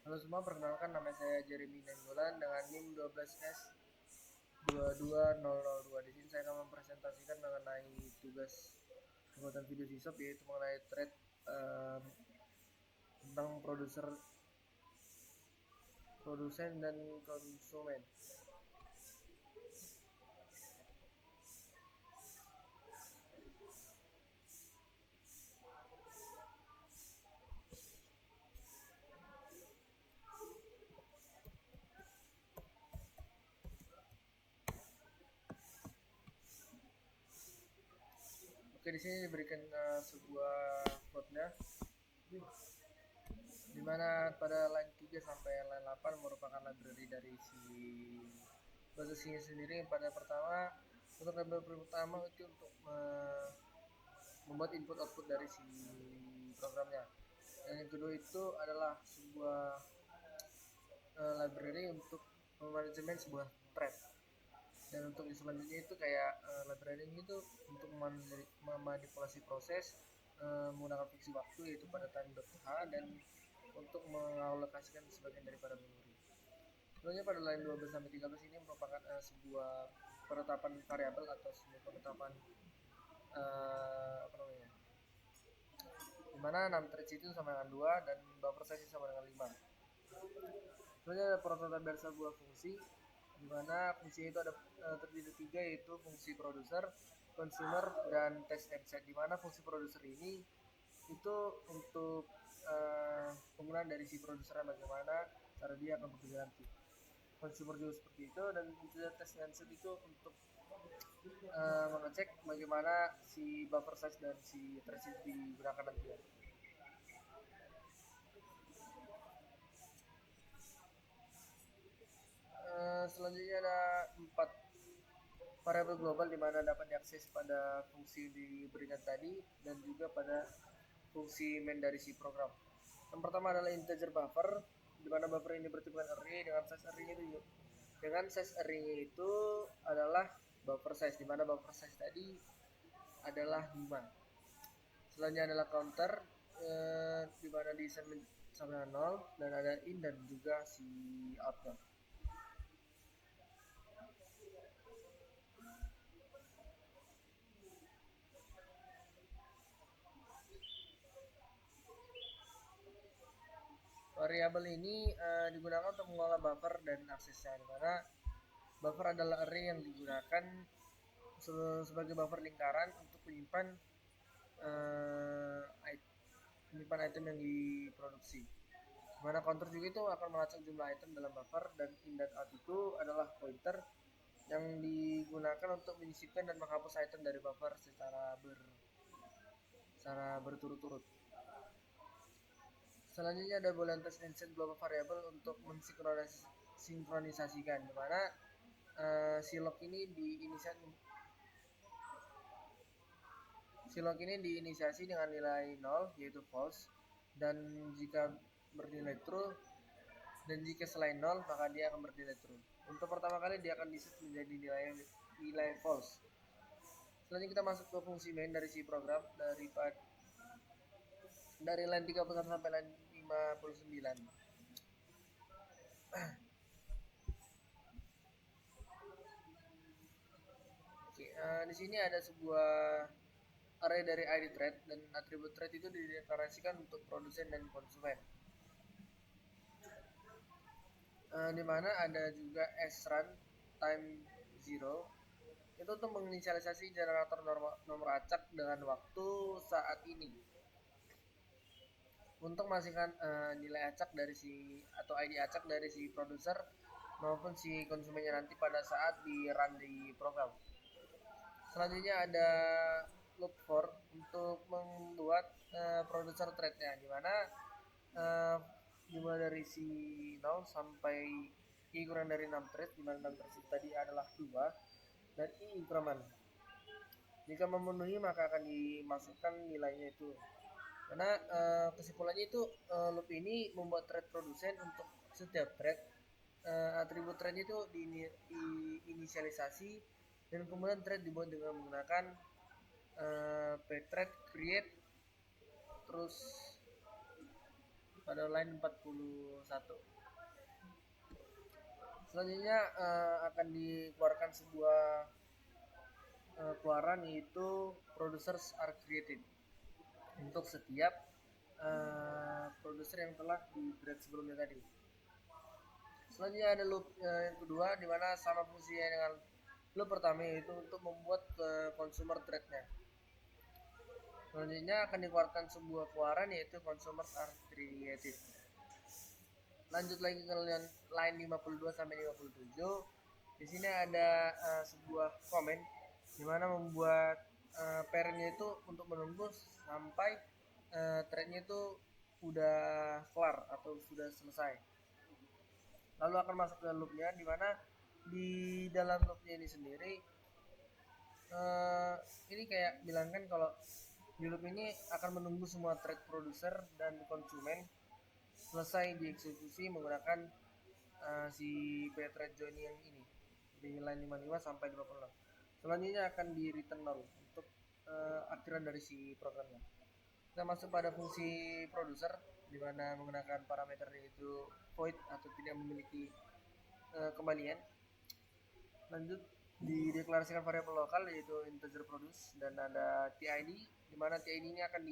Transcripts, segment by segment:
Halo semua, perkenalkan nama saya Jeremy Nenggolan dengan NIM 12S22002. Di sini saya akan mempresentasikan mengenai tugas pembuatan video sisop, yaitu mengenai thread tentang produsen dan konsumen. Oke, di sini diberikan sebuah quote-nya, di mana pada line 3 sampai line 8 merupakan library dari si prosesinya sendiri. Pada pertama, untuk library pertama itu untuk membuat input output dari si programnya. Dan yang kedua itu adalah sebuah library untuk manajemen sebuah thread. Dan untuk selanjutnya itu kayak library ini tuh untuk memanipulasi proses menggunakan fungsi waktu, yaitu pada time.h, dan untuk mengalokasikan sebagian daripada memori. Sebenarnya pada line 12 sampai 13 ini merupakan sebuah penetapan variabel atau sebuah penetapan apa namanya, dimana 6 threads itu sama dengan 2 dan buffer size sama dengan 5. Sebenarnya ada prototipe dari sebuah fungsi, dimana fungsi itu ada terdiri dari 3, yaitu fungsi producer, consumer, dan test and set. Dimana fungsi producer ini itu untuk penggunaan dari si produser, bagaimana cara dia akan bekerja nanti. Consumer juga seperti itu, dan test and set itu untuk mengecek bagaimana si buffer size dan si threads digunakan nanti. Selanjutnya ada 4 variabel global di mana dapat diakses pada fungsi diberikan tadi dan juga pada fungsi main dari si program. Yang pertama adalah integer buffer, di mana buffer ini bertipe array dengan size array-nya itu itu adalah buffer size, di mana buffer size tadi adalah 5. Selanjutnya adalah counter, di mana di sama dengan 0, dan ada in dan juga si outnya. Variabel ini digunakan untuk mengolah buffer dan aksesnya, dimana buffer adalah array yang digunakan sebagai buffer lingkaran untuk menyimpan item yang diproduksi. Dimana counter juga itu akan melacak jumlah item dalam buffer, dan in dan out itu adalah pointer yang digunakan untuk menyisipkan dan menghapus item dari buffer secara berturut-turut. Selanjutnya ada boolean test and set global variable untuk mensinkronisasikan, dimana si log ini diinisiasi dengan nilai 0, yaitu false, dan jika bernilai true, dan jika selain 0 maka dia akan bernilai true. Untuk pertama kali dia akan diset menjadi nilai false. Selanjutnya kita masuk ke fungsi main dari si program, dari line 31 sampai line 59. Oke, di sini ada sebuah array dari ID thread, dan atribut thread itu dideklarasikan untuk produsen dan konsumen. Di mana ada juga srun time 0 itu untuk menginisialisasi generator nomor acak dengan waktu saat ini, untuk menghasilkan nilai acak dari atau ID acak dari si produser maupun si konsumennya nanti pada saat di run di program. Selanjutnya ada loop for untuk membuat producer threadnya, dimana dimulai dari si 0 sampai i kurang dari 6 thread, dimana 6 thread tadi adalah 2, dan i increment. Jika memenuhi maka akan dimasukkan nilainya itu. Karena kesimpulannya itu loop ini membuat thread produsen untuk setiap thread, atribut thread itu diinisialisasi, dan kemudian thread dibuat dengan menggunakan pthread create, terus pada line 41. Selanjutnya akan dikeluarkan sebuah keluaran, yaitu producers are created untuk setiap produser yang telah di thread sebelumnya tadi. Selanjutnya ada loop yang kedua, di mana sama fungsinya dengan loop pertama, yaitu untuk membuat consumer threadnya. Selanjutnya akan dikeluarkan sebuah keluaran, yaitu consumers are created. Lanjut lagi ke line 52 sampai 57. Di sini ada sebuah komen di mana membuat parentnya itu untuk menunggu sampai threadnya itu udah kelar atau sudah selesai. Lalu akan masuk ke loopnya, di mana di dalam loopnya ini sendiri ini kayak bilangkan kalau di loop ini akan menunggu semua thread producer dan konsumen selesai dieksekusi menggunakan si pthread join yang ini di line 55 sampai 56. Selanjutnya akan di return null untuk akhiran dari si programnya. Kita masuk pada fungsi producer, di mana menggunakan parameter yaitu void atau tidak memiliki kembalian. Lanjut dideklarasikan variabel lokal yaitu integer produce, dan ada TID, di mana TID ini akan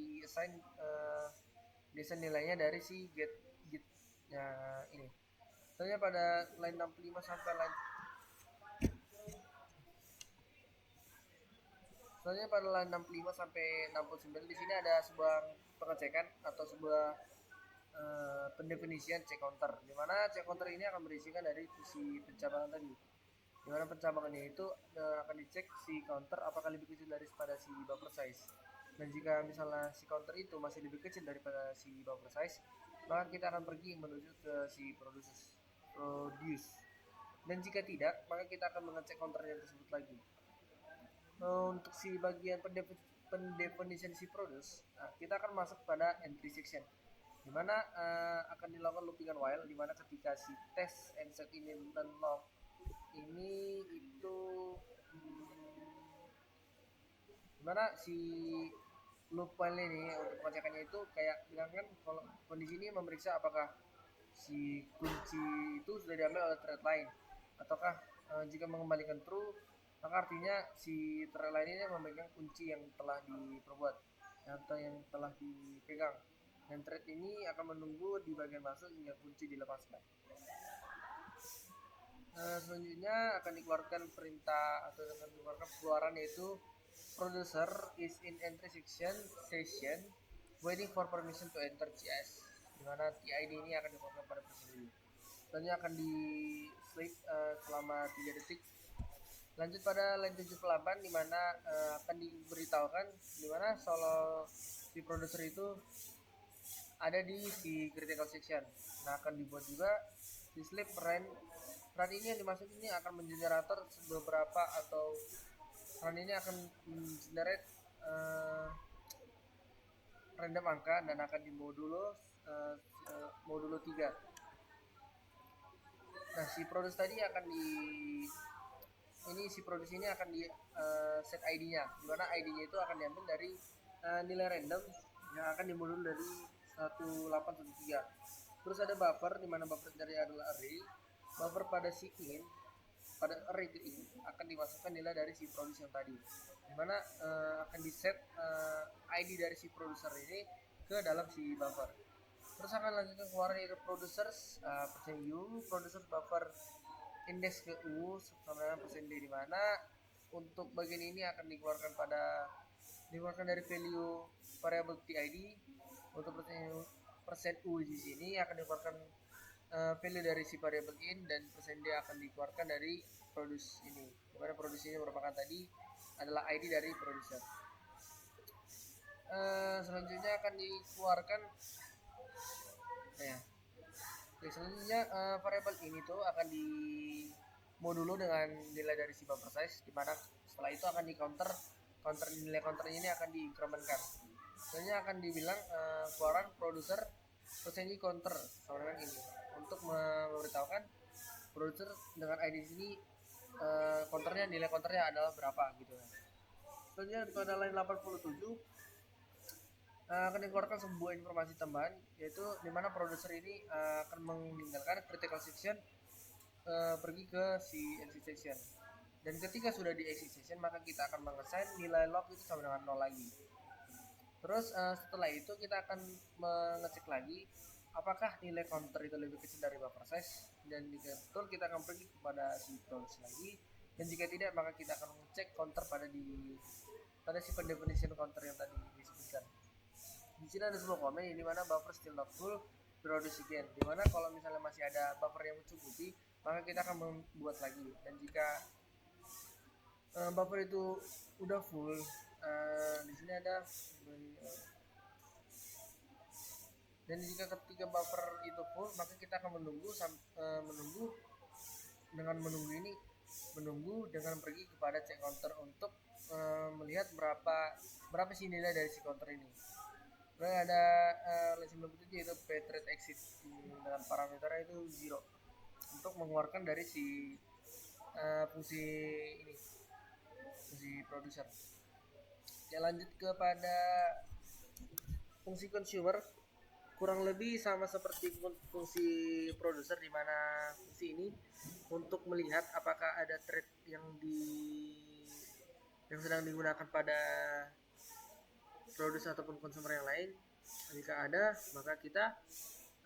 diassign nilainya dari si get ya ini. Selanjutnya pada line 65 sampai line Selanjutnya pada line 65 sampai 69 di sini ada sebuah pengecekan atau sebuah pendefinisian check counter, di mana check counter ini akan berisikan dari si pencabangan tadi, di mana pencabangannya itu akan dicek si counter apakah lebih kecil daripada si buffer size, dan jika misalnya si counter itu masih lebih kecil daripada si buffer size, maka kita akan pergi menuju ke si produce, dan jika tidak maka kita akan mengecek counternya tersebut lagi. Untuk si bagian pendefinisian si produce, kita akan masuk pada entry section, di mana akan dilakukan loopingan while, di mana ketika si test and set ini dan log ini itu dimana si loop while ini untuk pengecekannya itu kayak bilang kan kalau kondisi ini memeriksa apakah si kunci itu sudah diambil oleh thread lain, ataukah jika mengembalikan true maka artinya si thread lain ini memegang kunci yang telah diperbuat atau yang telah dipegang, dan thread ini akan menunggu di bagian masuk hingga kunci dilepaskan. Selanjutnya akan dikeluarkan perintah atau akan dikeluarkan keluaran, yaitu producer is in entry session waiting for permission to enter CS, di mana TID ini akan dikeluarkan pada presiden. Selanjutnya akan di sleep selama 3 detik. Lanjut pada line 78, di mana akan diberitahukan di mana solo si producer itu ada di si critical section. Nah, akan dibuat juga di sleep run ini yang dimaksud ini akan mengenerator beberapa atau run ini akan generate random angka dan akan dimodulo modulo 3. Nah, si produce tadi akan si produce ini akan di set ID-nya, di mana ID-nya itu akan diambil dari nilai random yang akan dimodul dari 1813. Terus ada buffer, di mana buffer dari adalah array. Buffer pada si in, pada array itu in akan dimasukkan nilai dari si produce yang tadi, di mana akan di set ID dari si producer ini ke dalam si buffer. Terus akan lanjutkan keluaran yaitu producers %u, producers buffer index ke u sama dengan %d, di mana untuk bagian ini akan dikeluarkan dari value variable TID. Untuk %u di sini akan dikeluarkan value dari si variable in, dan %d akan dikeluarkan dari produce ini, di mana produce ini merupakan tadi adalah ID dari producer. Selanjutnya akan dikeluarkan selanjutnya variable ini tuh akan dimodulo dengan nilai dari si buffer size, di mana setelah itu akan di counter nilai counter ini akan diinkrementkan. Selanjutnya akan dibilang keluaran producer percentage counter sama dengan ini untuk memberitahukan producer dengan ID sini nilai counternya adalah berapa gitu. Selanjutnya pada line 87 akan dikeluarkan sebuah informasi tambahan, yaitu di mana produser ini akan meninggalkan critical section, pergi ke si exit section. Dan ketika sudah di exit section, maka kita akan mengassign nilai log itu sama dengan 0 lagi. Terus setelah itu kita akan mengecek lagi apakah nilai counter itu lebih kecil dari buffer size, dan jika betul kita akan pergi kepada si produce lagi, dan jika tidak maka kita akan mengecek counter pada si definition counter yang tadi disebutkan. Di sini ada sebuah komen di mana buffer still not full, produce again, di mana kalau misalnya masih ada buffer yang mencukupi maka kita akan membuat lagi, dan jika buffer itu udah full, di sini ada dan jika ketika buffer itu full maka kita akan menunggu dengan pergi kepada check counter untuk melihat berapa sih nilai dari si counter ini. Lalu ada line 97 yaitu pthread exit dengan parameternya itu 0 untuk mengeluarkan dari si fungsi producer. Ya, lanjut kepada fungsi consumer, kurang lebih sama seperti fungsi producer, di mana fungsi ini untuk melihat apakah ada thread yang sedang digunakan pada producer ataupun consumer yang lain. Jika ada maka kita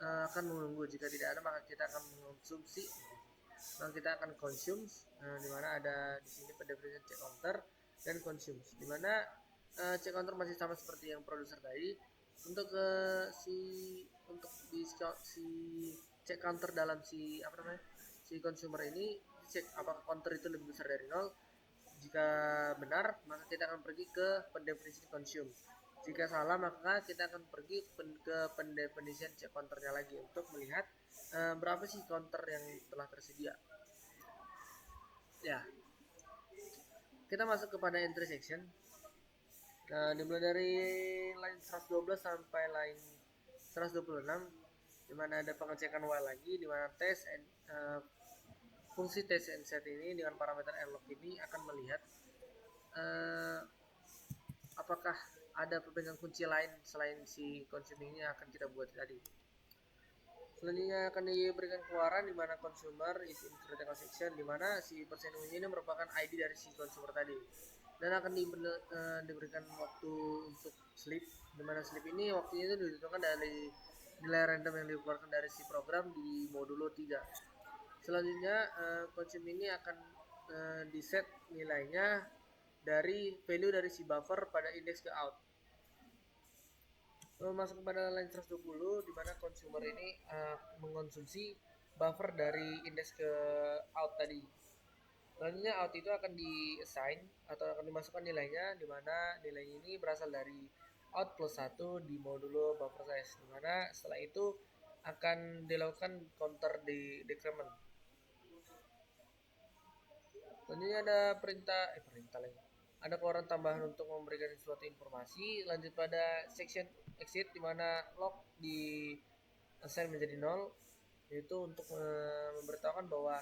akan menunggu, jika tidak ada maka kita akan mengkonsumsi, maka kita akan consume, di mana ada di sini pada definisi check counter dan consume, di mana check counter masih sama seperti yang producer tadi. Untuk si check counter dalam si consumer ini cek apakah counter itu lebih besar dari 0. Jika benar maka kita akan pergi ke pendefinisi consume. Jika salah maka kita akan pergi ke pendefinisi check counternya lagi untuk melihat berapa sih counter yang telah tersedia. Ya, kita masuk kepada entry section. Dimulai dari line 112 sampai line 126, dimana ada pengecekan while lagi, dimana fungsi test and set ini dengan parameter nlog ini akan melihat apakah ada pemegang kunci lain selain si consuming ini yang akan kita buat tadi. Selanjutnya akan diberikan keluaran di mana consumer is in critical section, di mana si persen ini merupakan ID dari si consumer tadi, dan akan diberikan waktu untuk sleep, di mana sleep ini waktunya itu ditentukan dari nilai random yang dikeluarkan dari si program di modulo 3. Selanjutnya consume ini akan diset nilainya dari value dari si buffer pada indeks ke out. Masuk kepada line 120, di mana consumer ini mengkonsumsi buffer dari indeks ke out tadi. Selanjutnya out itu akan di-assign atau akan dimasukkan nilainya, di mana nilai ini berasal dari out plus 1 di modulo buffer size, di mana setelah itu akan dilakukan counter di decrement. Selanjutnya ada perintah lagi. Ada keluaran tambahan untuk memberikan suatu informasi. Lanjut pada section exit, di mana log di assign menjadi 0, yaitu untuk memberitahukan bahwa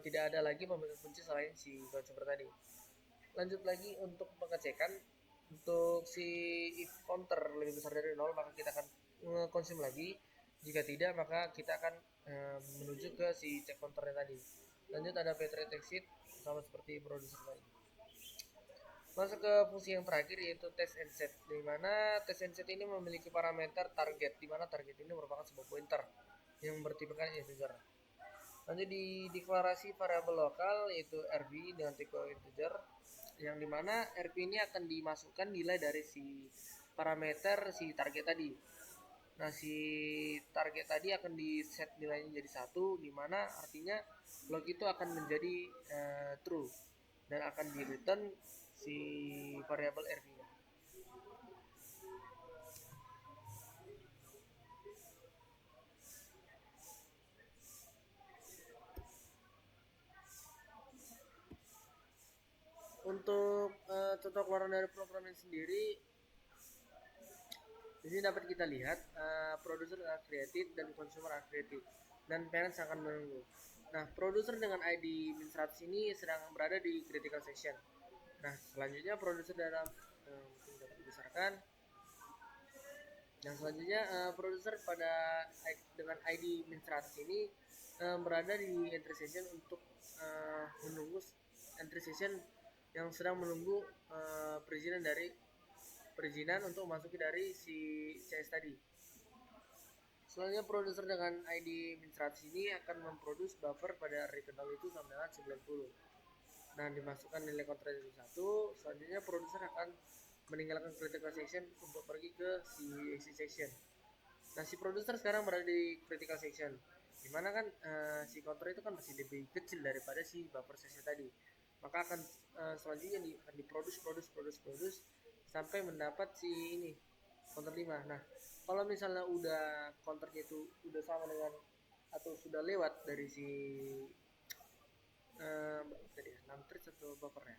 tidak ada lagi pemegang kunci selain si consumer tadi. Lanjut lagi untuk pengecekan, untuk si if counter lebih besar dari 0 maka kita akan consume lagi. Jika tidak maka kita akan menuju ke si check counternya tadi. Lanjut ada pthread exit sama seperti producer tadi. Masuk ke fungsi yang terakhir yaitu test and set, di mana test and set ini memiliki parameter target, di mana target ini merupakan sebuah pointer yang bertipekan integer. Lanjut di deklarasi variabel lokal yaitu rv dengan tipe integer, yang dimana rv ini akan dimasukkan nilai dari si parameter si target tadi. Nah, si target tadi akan di set nilainya jadi 1, di mana artinya log itu akan menjadi true dan akan di return si variabel rv. Untuk contoh keluaran dari program ini sendiri, di sini dapat kita lihat producer are created dan consumer are created, dan parents akan menunggu. Nah, producer dengan ID min 100 ini sedang berada di critical section. Nah, selanjutnya producer dalam mungkin dapat dibesarkan. Yang selanjutnya produser dengan ID min100 ini berada di entry session untuk menunggu entry session yang sedang menunggu perizinan untuk masuki dari si CS tadi. Selanjutnya produser dengan ID min100 ini akan memproduce buffer pada return itu sampai dengan 90. Nah, dimasukkan nilai kontrak itu 1. Selanjutnya produser akan meninggalkan critical section untuk pergi ke si exit section. Nah, si produser sekarang berada di critical section, dimana kan si counter itu kan masih lebih kecil daripada si buffer section tadi. Maka akan selanjutnya akan diproduce sampai mendapat si ini counter 5. Nah, kalau misalnya udah counternya itu udah sama dengan atau sudah lewat dari si tadi 6 threads atau buffernya.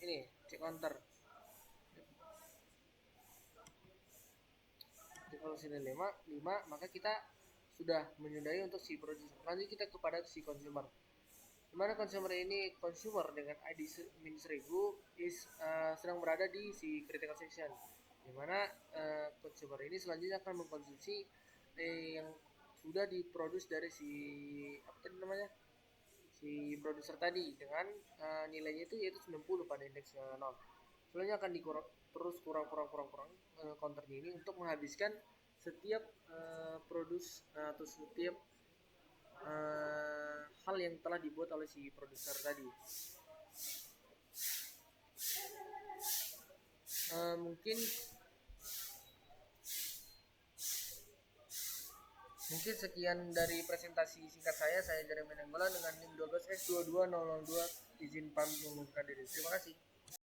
Ini cek counter. Jadi kalau sini 5, maka kita sudah menyudahi untuk si producer. Lanjut kita kepada si consumer. Dimana consumer ini dengan ID min 1000 sedang berada di si critical section. Dimana consumer ini selanjutnya akan mengkonsumsi yang sudah diproduce dari si apa tadi namanya, si produser tadi dengan nilainya itu yaitu 90 pada indeks 0. Selanjutnya akan terus kurang counternya ini untuk menghabiskan setiap atau setiap hal yang telah dibuat oleh si produser tadi. Mungkin sekian dari presentasi singkat saya Jeremy Nenggolan dengan NIM 12S22002. Izin pamit mengundurkan diri. Terima kasih.